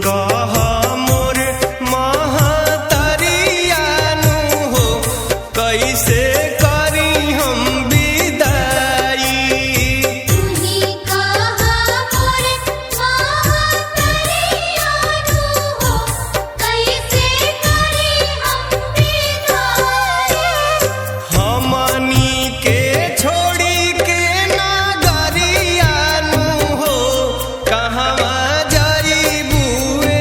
कह मोर महतरियानु हो कैसे करी हम विदाई। तुही कहा मोर महतरियानु हो कैसे करी हम विदाई। हमनी के छोड़ी के नगरियानु हो कहवा जाइबू ए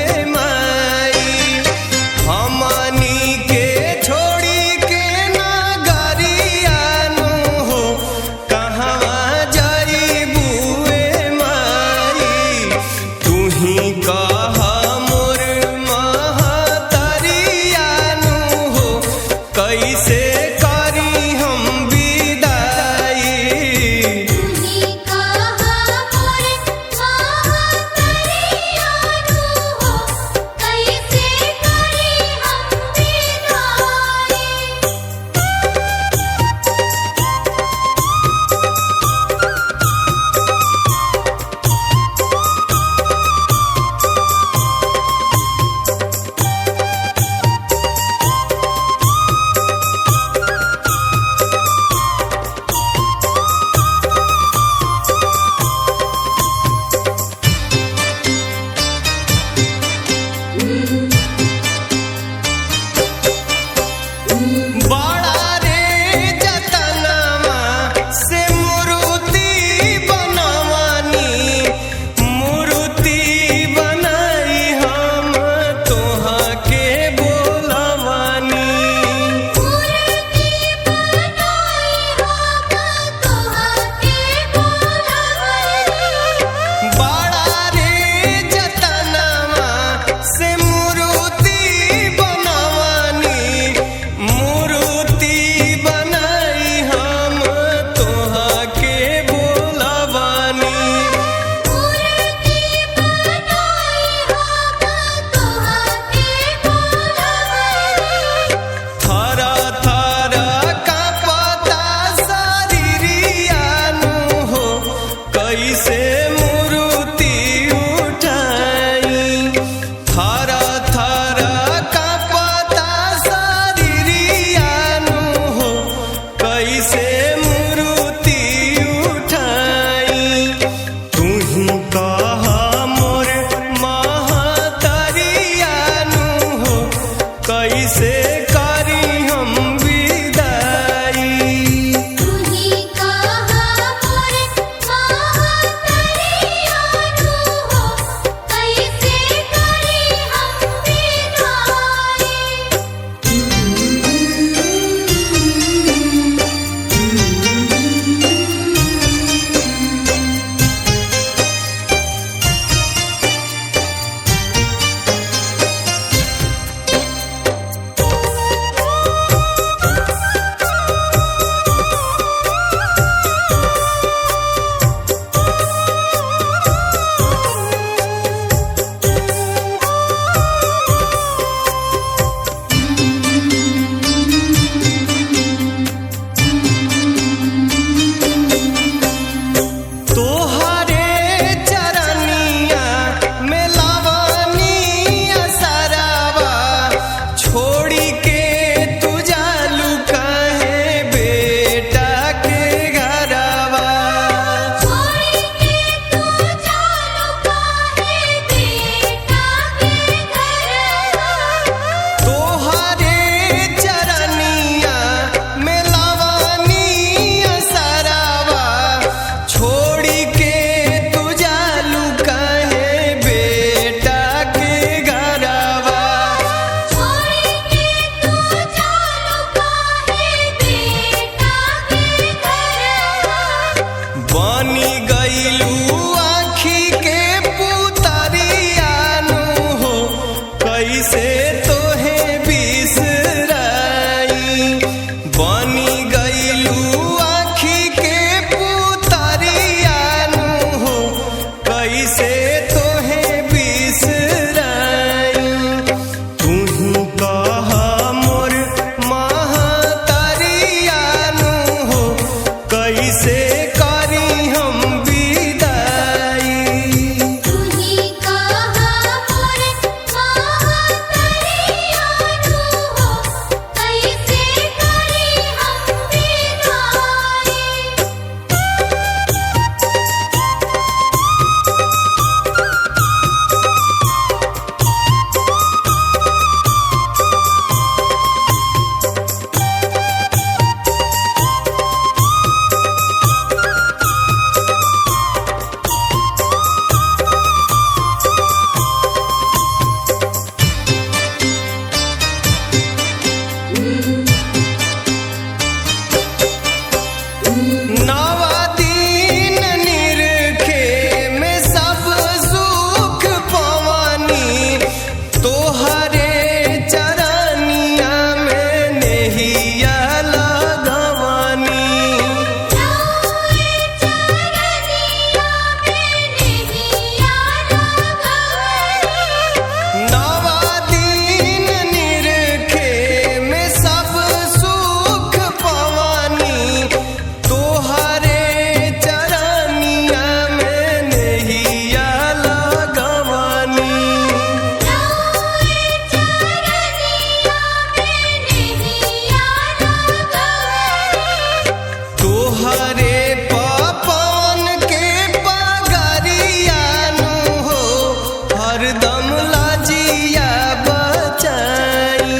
जिया बचाई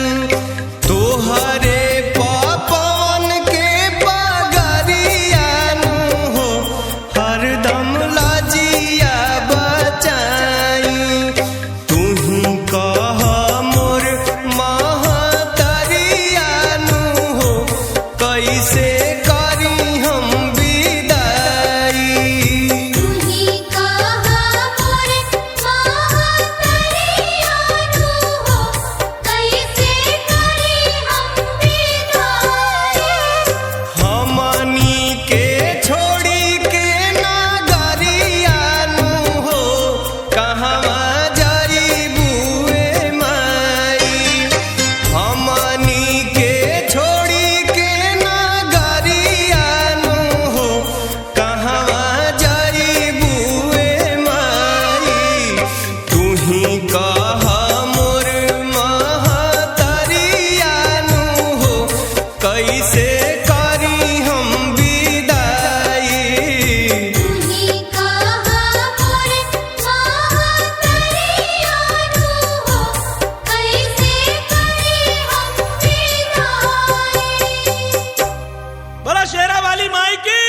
तोहरे पवन के पगरियानु हो हरदम लजिया बचाई तू ही कह मोर महतरियानु हो कैसे करी हम विदाई तुही कहा मोर महतरियानु हो कैसे करी हम विदाई हमनी के छोड़ी के नगरियानु हो कहवा जइबुए माई हमनी के छोड़ी के नगरियानु हो कहवा जइबुए माई तू ही कह मोर महतरियानु हो कैसे करी हम विदाई तुही कहा मोर महतरियानु हो कैसे करी हम विदाई बोला शेरा वाली माई की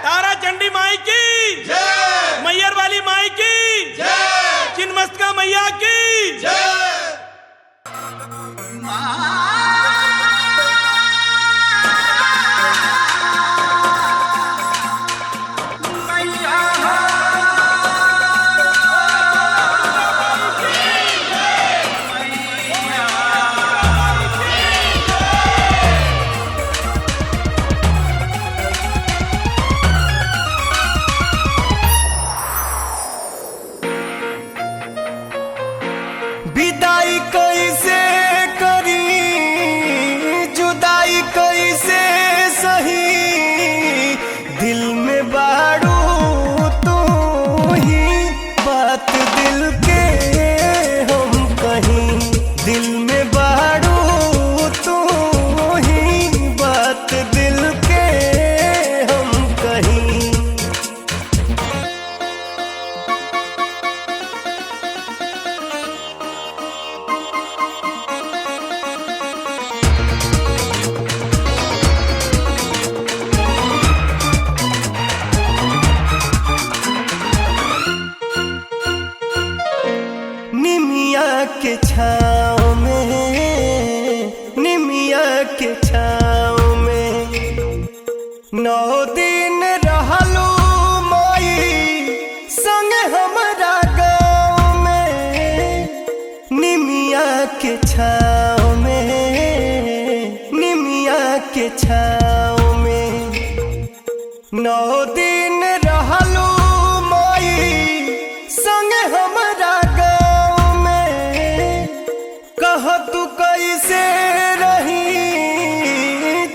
तारा चंडी माई की मैयर वाली माई की चिन्मस्तिका मैया की विदाई कैसे करी जुदाई कैसे सही दिल में बाड़ू तू ही बात दिल के हम कहीं दिल में बाड़ू तू ही बात दिल के हम कहीं निमिया के छाँव में निमिया के छाँव में 9 दिन रहलू माई संग हमरा गाँव में निमिया के छाँव में निमिया के छाँव में 9 दिन रहलू माई संग हमरा गाँव में कह तू कैसे रही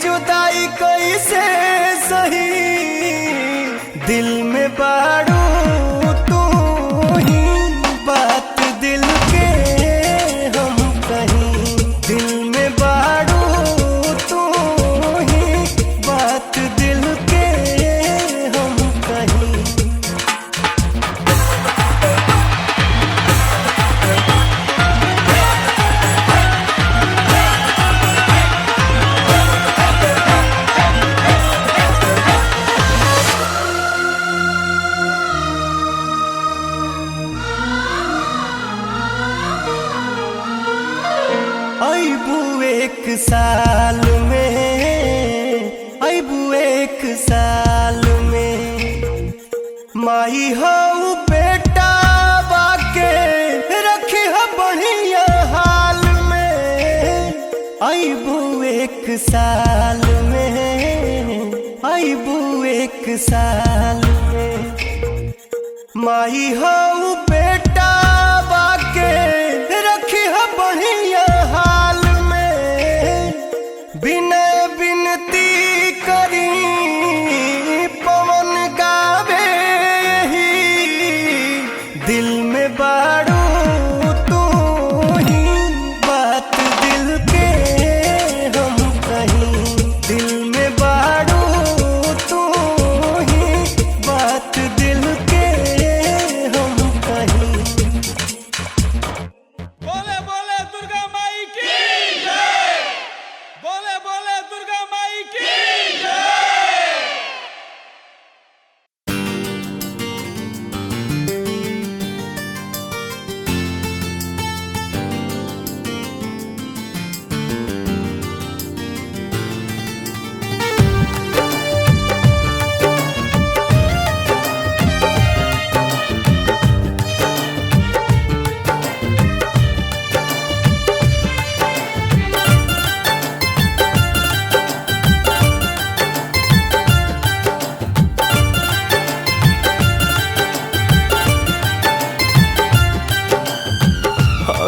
जुदाई कैसे सही दिल में बाड़ू तू ही बात दिल के हम कहीं दिल में बाड़ू तू ही बात दिल के हम कहीं अबू एक साल में अबू एक साल में माई हो बेटा बाके रखी हो बढ़िया हाल में अबू एक साल में अबू एक साल में माई हो बेटा बाके रखी हो बढ़िया हाल में बिना बिनती करी पवन गावे यही दिल में बाड़ू तू ही बात दिल के हम कहीं दिल में बाड़ू तू ही बात दिल के हम कहीं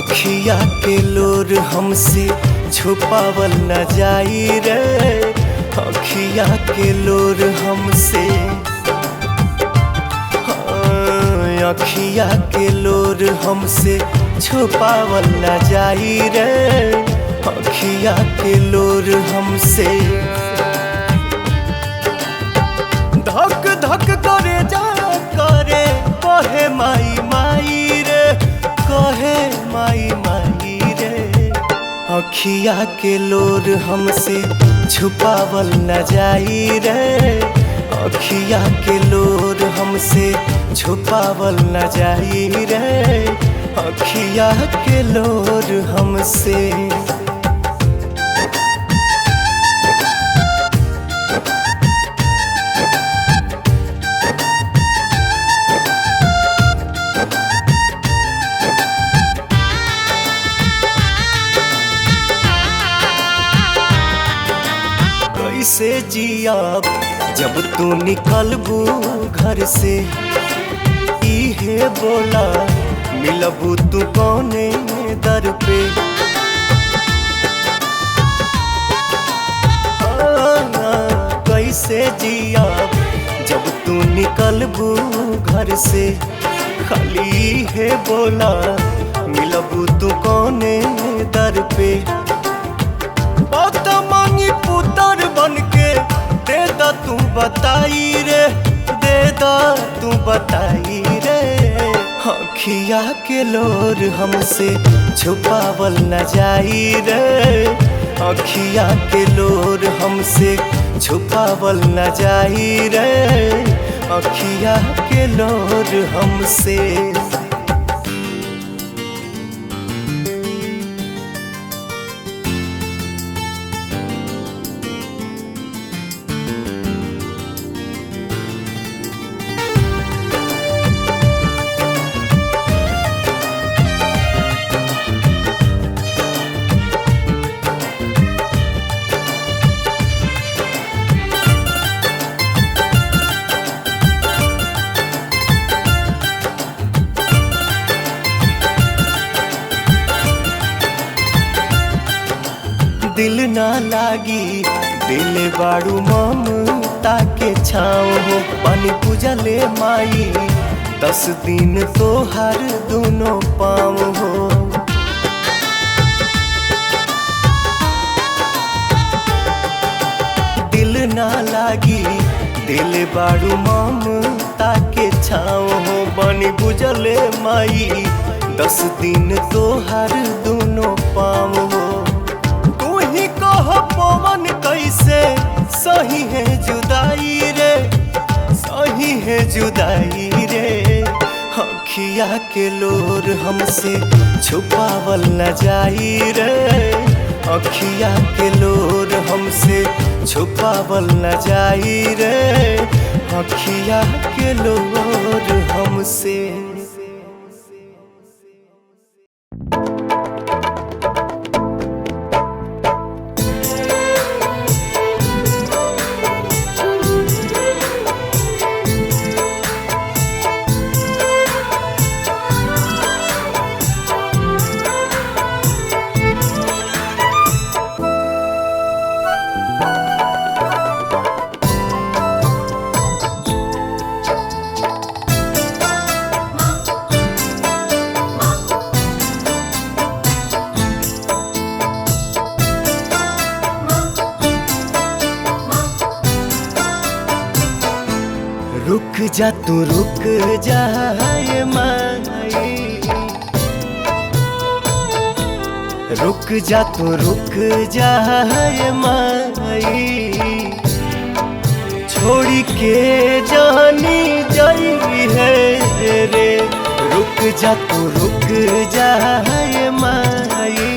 अखिया के लोर हमसे छुपावल न जाई रे। अखिया के लोर हमसे, अखिया के लोर हमसे छुपावल न जाई रे। अखिया के लोर हमसे धक धक करे जा करे कहे माई माई रे, कहे माई माई रे। अखिया के लोर हमसे छुपावल न जाई रे। अखिया के लोर हमसे छुपावल न जाई रे। अखिया के लोर हमसे। कैसे जियाब जब तू निकलबू घर से, इहे बोला मिलबू तू कौने दर पे। कैसे जियाब जब तू निकलबू घर से, खाली इहे बोला मिलबू तू कौने दर पे। मांगी पुतर बनके दे दा तू बताई रे, दे दा तू बताई रे। अखिया के लोर हमसे छुपावल न जाई रे। अखिया के लोर हमसे छुपावल न जाई रे। अखिया के लोर हमसे। दिल ना लागी दिल बाड़ू ममता के छाँव हो। पानी पूजले माई 10 दिन तोहार दोनों पाँव हो। दिल ना लागी दिल बाड़ू ममता के छाँव हो। पानी पूजले माई 10 दिन तोहार दोनों पाँव हो। पवन कैसे सही है जुदाई रे, सही है जुदाई रे। अखिया के लोर हमसे छुपावल न जाई रे। अखिया के लोर हमसे छुपावल न जाई रे। अखिया के लोर हमसे। रुक जा तू रुक जा ये माई, रुक जा तू रुक जा ये माई। छोड़ी के जानी जाई है रे। रुक जा तू रुक जा ये माई।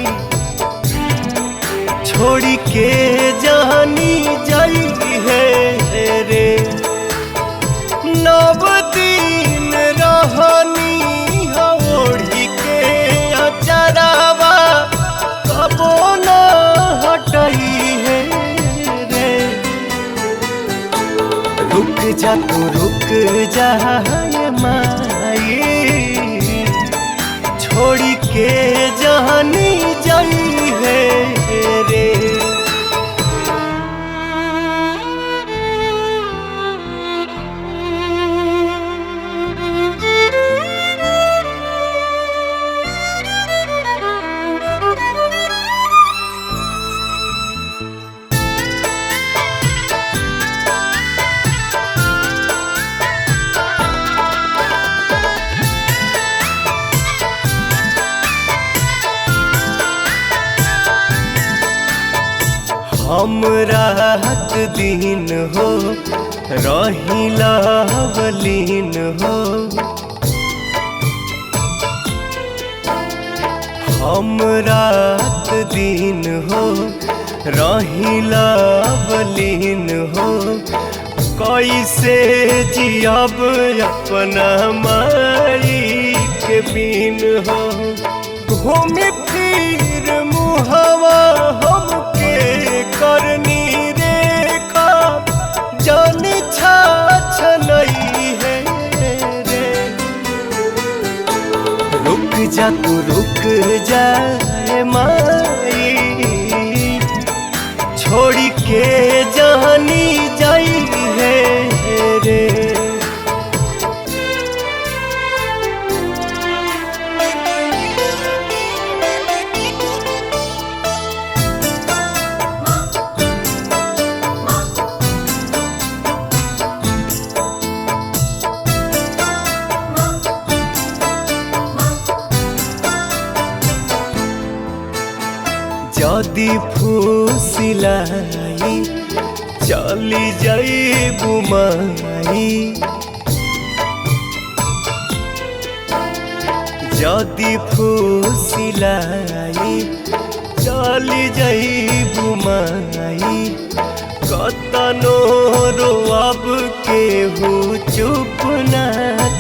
छोड़ी के जानी जाई है रे। 9 दिन रहनी ओढ़ी के अचरावा, कबो न हटई है रे। रुक जा तू रुक जा ये माई। छोड़ी के जानी जाई है रे। हम रात दिन हो रहिला बलीन हो, हम रात दिन हो रहिला बलीन हो। कैसे जियब अपना माई के बिन हो। घूमी फिर मुहवा हमके करनी रेखा जानी छाछनई है रे। रुक जा तू रुक जा माई, छोड़ी के जानी जाई है रे। जदि फूसिलाई चली जाई बुमाई, जदि फूसिलाई चली जाई बुमाई। कतनो रोअब केहू चुप ना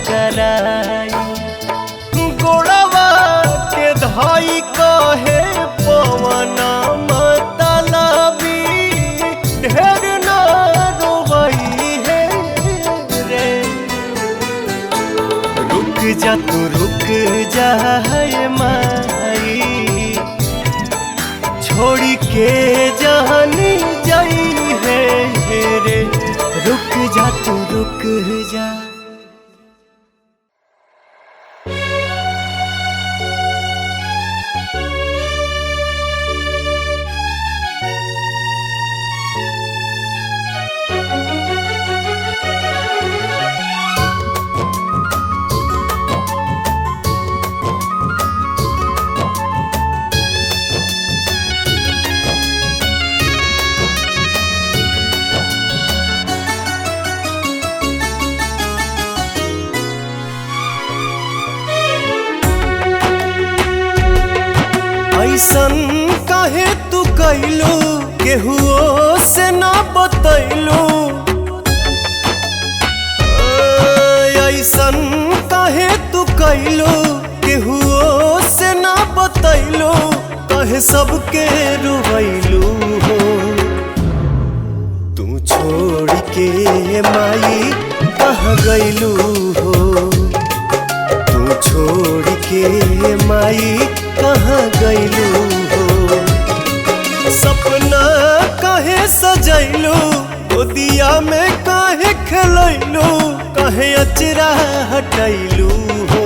कराई। गोड़वा के धाई कहे पवना मतलबी ढेर ना रोवई है रे। रुक जा तू रुक जा माई, छोड़ी के जानी जाई है रे। रुक जा तू रुक जा। ऐसन काहे तू कैलू केहुओ से ना बतैलू। ऐसन काहे तू कैलू केहुओ से ना बतैलू। कहे सबके रुवैलू हो। तू छोड़ के माई कहाँ गैलू हो। तू छोड़ के माई कहाँ गैलू हो। सपना काहे सजैलू, गोदिया में काहे खेलैलू। काहे अचरा हटैलू हो।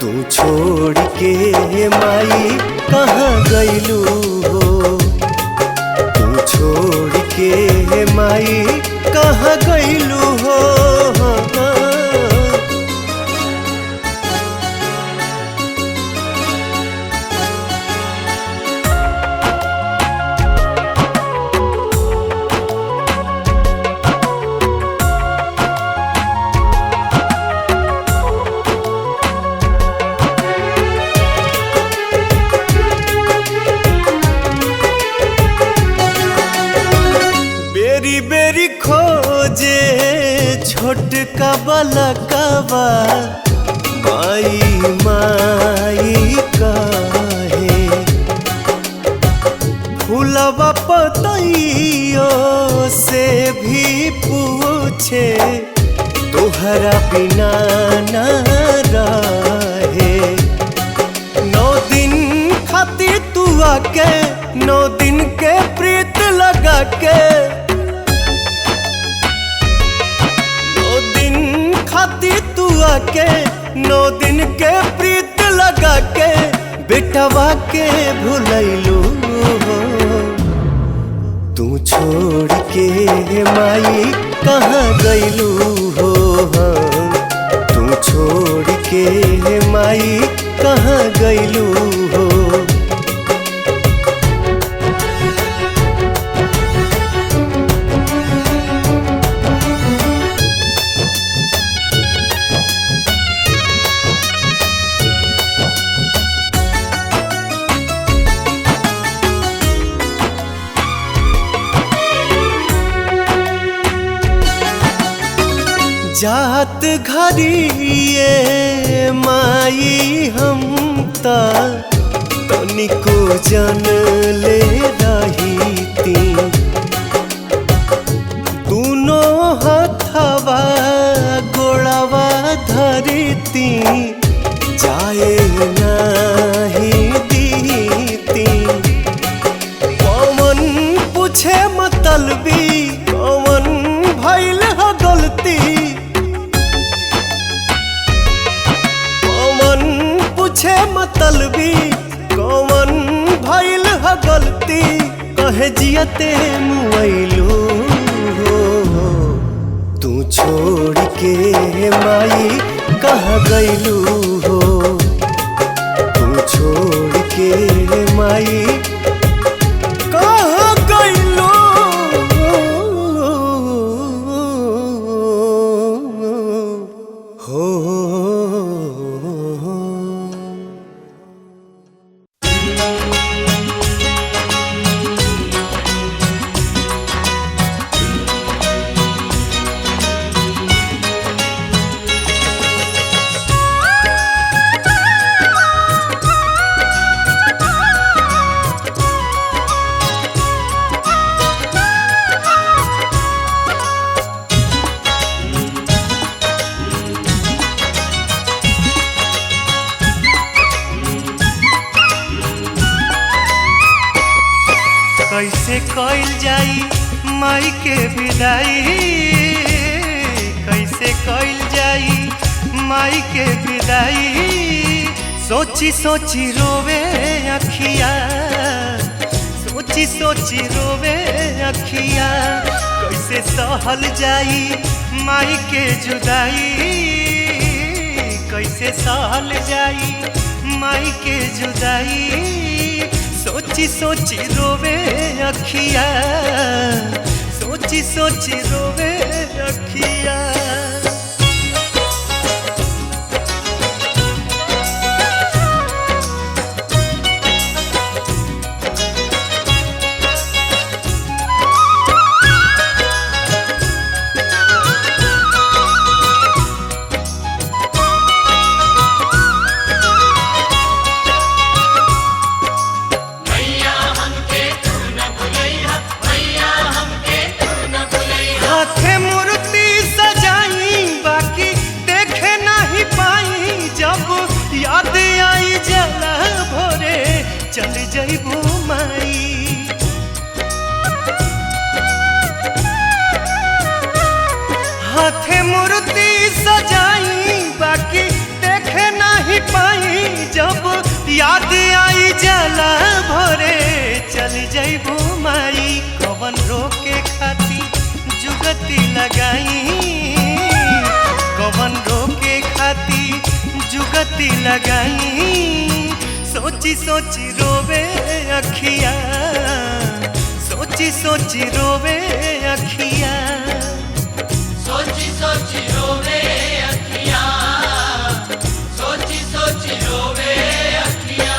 तू छोड़ के माई कहाँ गैलू हो। तू छोड़ के माई कहाँ गैलू हो। बेरी बेरी खोजे छोटका बलकवा। माई माई काहे फूलवा पतइयो से भी पूछे। तोहरा बिना ना रहे निभा के 9 दिन के प्रीत लगा के बेटवा के भुलैलू हो। तू छोड़ के माई कहाँ गैलू हो। तू छोड़ के माई कहाँ गैलू हो। जात घरिए माई हम तनिको जन ले रही ती। दूनो हथवा गोड़वा धरती जाए नाही दीती। कौन पूछे मतलबी कौन भइल ह गलती। पूछे मतलबी कौन भइल ह गलती। कहे जियते मुआइलू हो। तू छोड़ के माई कहाँ गइलू हो। तू छोड़ के माई कहाँ गइलू हो। कैसे कइल जाई माई के विदाई। कैसे कइल जाई माई के विदाई। सोची सोची रोवे अखिया। सोची सोची रोवे अखिया। कैसे सहल जाई माई के जुदाई। कैसे सहल जाई माई के जुदाई। सोची सोची रोवे अखिया। सोची सोची रोवे अखिया। चल जइबू माई। हाथे मूर्ति सजाई बाकी देखे नहीं पाई। जब याद आई जला भोरे चल जइबू माई। कवन रोके खाती जुगती लगाई। कवन रोके खाती जुगती लगाई। सोची सोची रोवे अखिया। सोची सोची रोवे अखिया। सोची सोची रोवे अखिया। सोची सोची रोवे अखिया।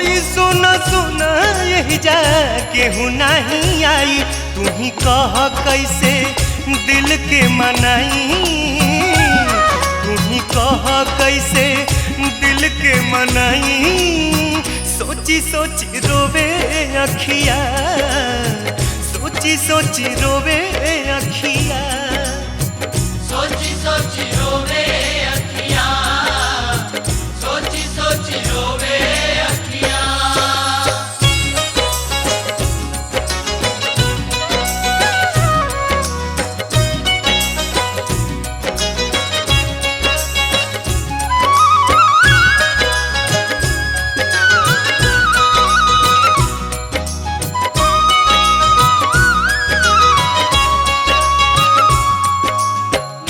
कोई सुना सुना यही जा केहू नहीं आई, तू ही कह कैसे दिल के मनाई, तू ही कह कैसे दिल के मनाई। सोची सोची रोवे अखिया, सोची सोची रोवे अखिया, सोची सोची रोवे अखियां, सोची सोची रोवे अखियां।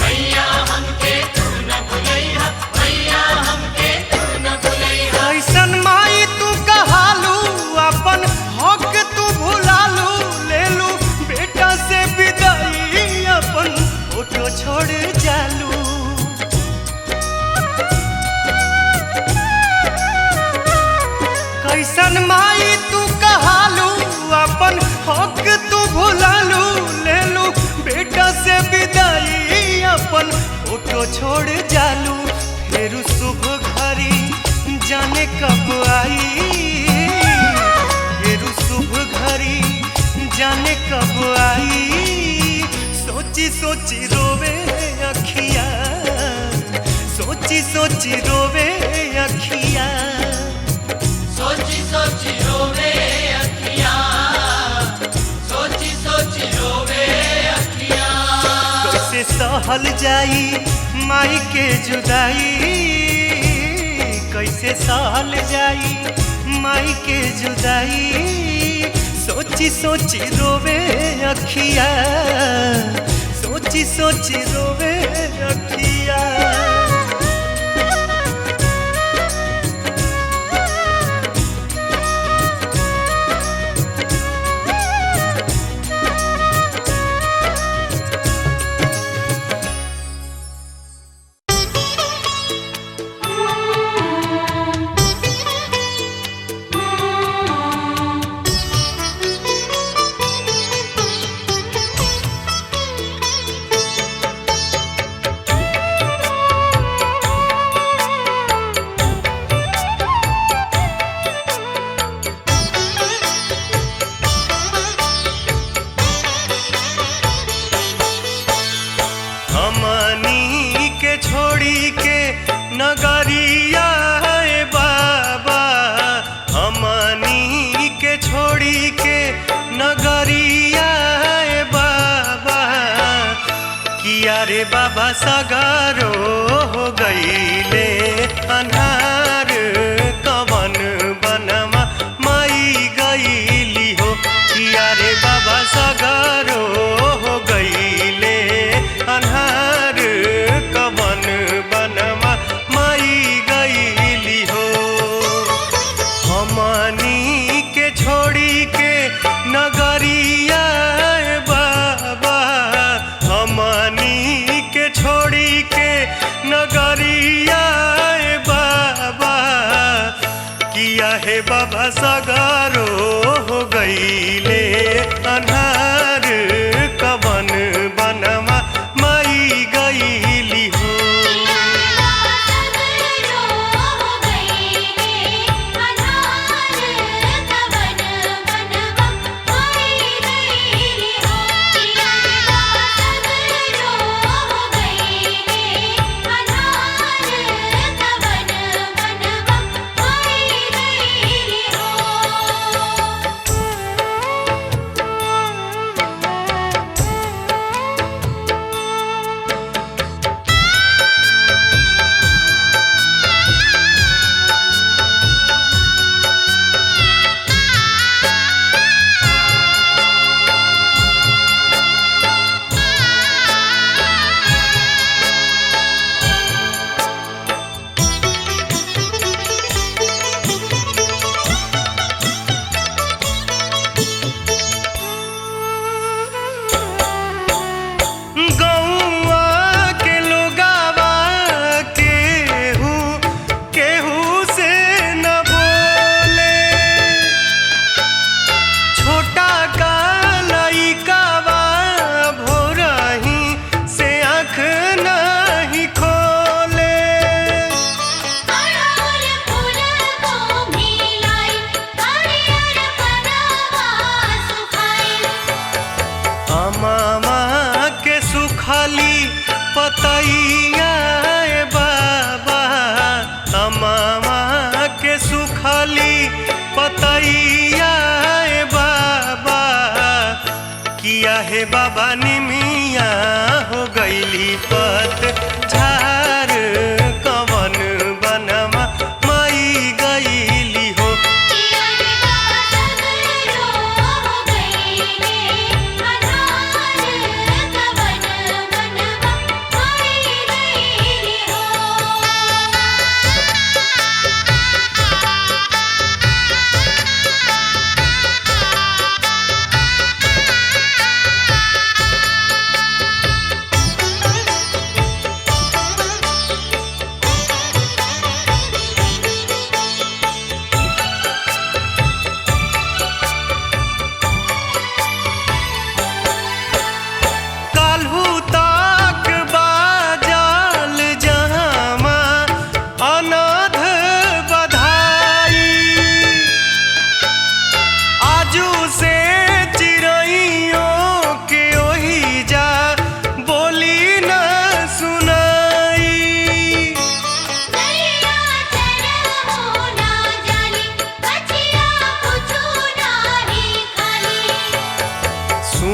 मैया हमके तू न भुलैहा, मैया हमके तू न भुलैहा। कैसन माई तू कहालू अपन हक तू भुलालू, लेलू बेटा से विदाई अपन फोटो छोड़ जालू। कैसन माई तू कहालू अपन हक तू भुलालू, लेलू बेटा से विदाई अपन फोटो छोड़ जालू। फिर शुभ घड़ी जाने कब आई, फिर शुभ घड़ी जाने कब आई। सोची सोची रोवे अखिया, सोची सोची रोवे अखिया, सोची सोची रोवे अखियां, सोची सोची रोवे अखियां। कैसे सहल जाई माई के जुदाई, कैसे सहल जाई माई के जुदाई। सोची सोची रोवे अखिया, सोची सोची रोवे अखिया। हमनी के छोड़ी के नगरिया है बाबा, हमनी के छोड़ी के नगरिया है बाबा। किया रे बाबा सगारो हो गईले अन्हार, कवन बनवा माई गईली हो। किया रे बाबा सगारो हो गईले अन्हार, कवन बनवा माई गईली हो। हमनी के छोड़ी के नगरिया बाबा, हमनी के छोड़ी के नगरिया बाबा। किया है बाबा सगारो हो गईले अन्हार, कवन बनवा माई गईली हो। हो पतैया ए बाबा अमामा के सुखली पतैया ए बाबा किया है बाबा निमिया हो गईली पत झार कवन बनवा माई गईली हो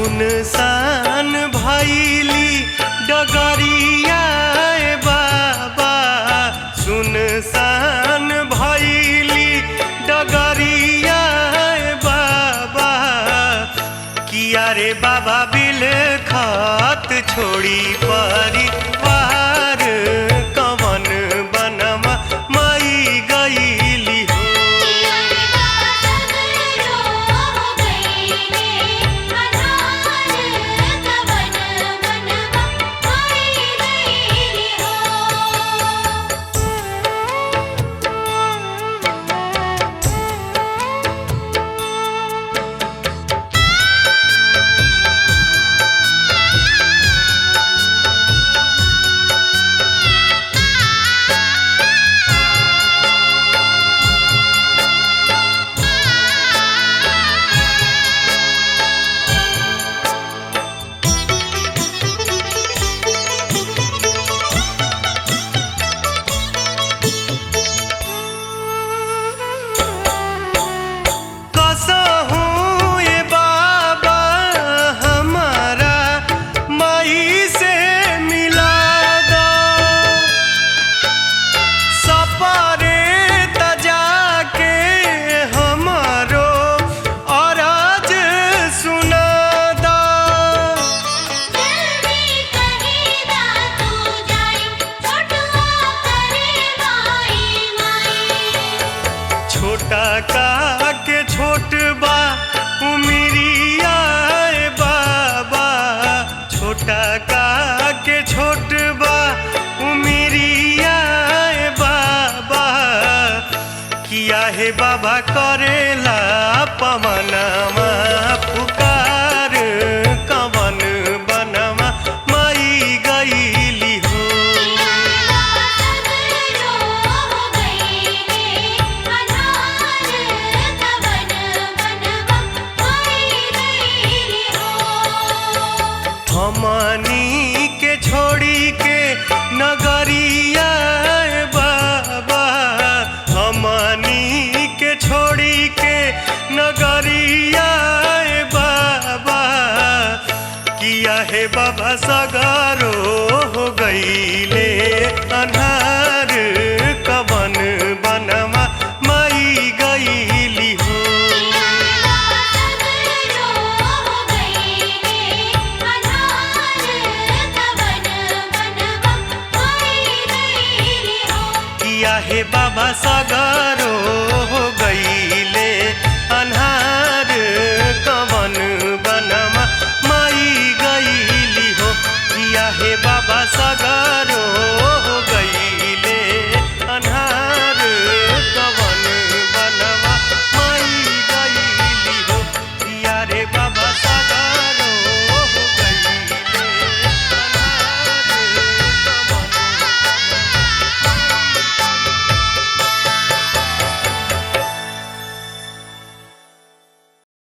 सुनसान भैली डगरिया ए बाबा सुनसान भैली डगरिया ए बाबा किया रे बाबा बिल खात छोड़ी परिवार कवन बनवा माई गईली हो छोटा का के छोट बा उमिरिया ए बाबा छोटा का के छोट बा उमिरिया ए बाबा किया है बाबा करेला पवनमा पुकार कवन बनवा माई गईली हो हमनी के छोड़ी के नगरिया ए बाबा हमनी के छोड़ी के नगरिया ए बाबा किया है बाबा सगारो हो गईले अन्हार कवन बनवा माई गईली हो किया है बाबा सगारो हो गईले अन्हार कवन बनवा माई गईली हो किया है बाबा सगारो